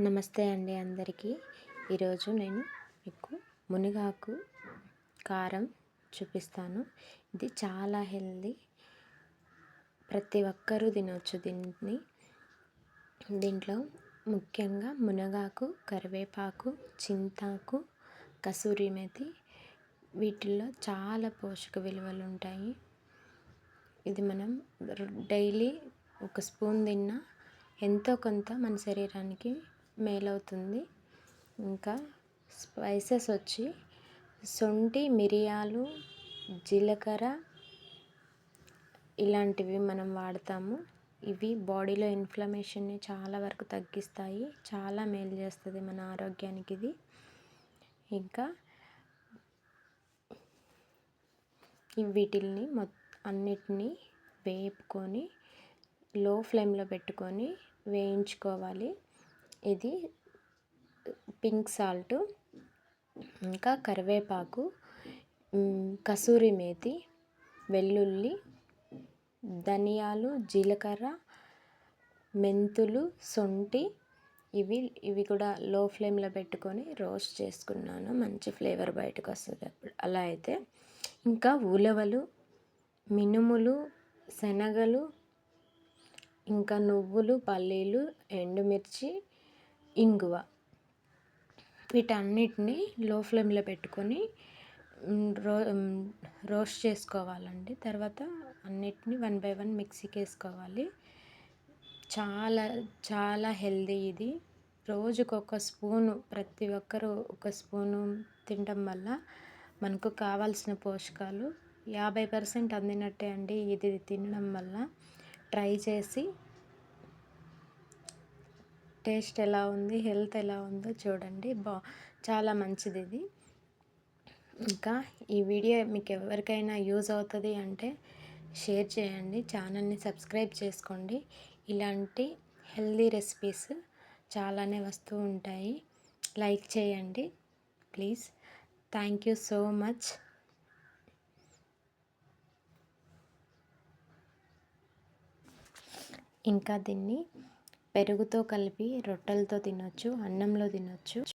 నమస్తే అండి అందరికీ. ఈరోజు నేను మీకు మునగాకు కారం చూపిస్తాను. ఇది చాలా హెల్దీ, ప్రతి ఒక్కరూ తినవచ్చు దీన్ని. దీంట్లో ముఖ్యంగా మునగాకు, కరివేపాకు, చింతాకు, కసూరి మేతి, వీటిల్లో చాలా పోషక విలువలు ఉంటాయి. ఇది మనం డైలీ ఒక స్పూన్ తిన్నా ఎంతో కొంత మన శరీరానికి మేలవుతుంది. ఇంకా స్పైసెస్ వచ్చి శొంఠి, మిరియాలు, జీలకర్ర ఇలాంటివి మనం వాడతాము. ఇవి బాడీలో ఇన్ఫ్లమేషన్ని చాలా వరకు తగ్గిస్తాయి. చాలా మేలు చేస్తుంది మన ఆరోగ్యానికి ఇది. ఇంకా వీటిల్ని అన్నిటినీ వేపుకొని లో ఫ్లేమ్లో పెట్టుకొని వేయించుకోవాలి. ఇది పింక్ సాల్ట్, ఇంకా కరివేపాకు, కసూరి మేతి, వెల్లుల్లి, ధనియాలు, జీలకర్ర, మెంతులు, శొంఠి ఇవి కూడా లో ఫ్లేమ్లో పెట్టుకొని రోస్ట్ చేసుకున్నాను. మంచి ఫ్లేవర్ బయటకు వస్తుంది అప్పుడు. అలా అయితే ఇంకా ఉలవలు, మినుములు, శనగలు, ఇంకా నువ్వులు, పల్లీలు, ఎండుమిర్చి, ఇంగువ వీటన్నిటిని లో ఫ్లేమ్లో పెట్టుకొని రోస్ట్ చేసుకోవాలండి. తర్వాత అన్నిటిని 1 by 1 మిక్సీకి వేసుకోవాలి. చాలా చాలా హెల్దీ ఇది. రోజుకు ఒక స్పూను, ప్రతి ఒక్కరూ ఒక స్పూను తినడం వల్ల మనకు కావాల్సిన పోషకాలు 50% అందినట్టే అండి. ఇది తినడం వల్ల ట్రై చేసి టేస్ట్ ఎలా ఉంది, హెల్త్ ఎలా ఉందో చూడండి. చాలా మంచిది ఇది. ఇంకా ఈ వీడియో మీకు ఎవరికైనా యూజ్ అవుతుంది అంటే షేర్ చేయండి. ఛానల్ని సబ్స్క్రైబ్ చేసుకోండి. ఇలాంటి హెల్తీ రెసిపీస్ చాలానే వస్తూ ఉంటాయి. లైక్ చేయండి please. Thank you so much. ఇంకా దీన్ని పెరుగుతో కలిపి రొట్టెలతో తినొచ్చు, అన్నంలో తినొచ్చు.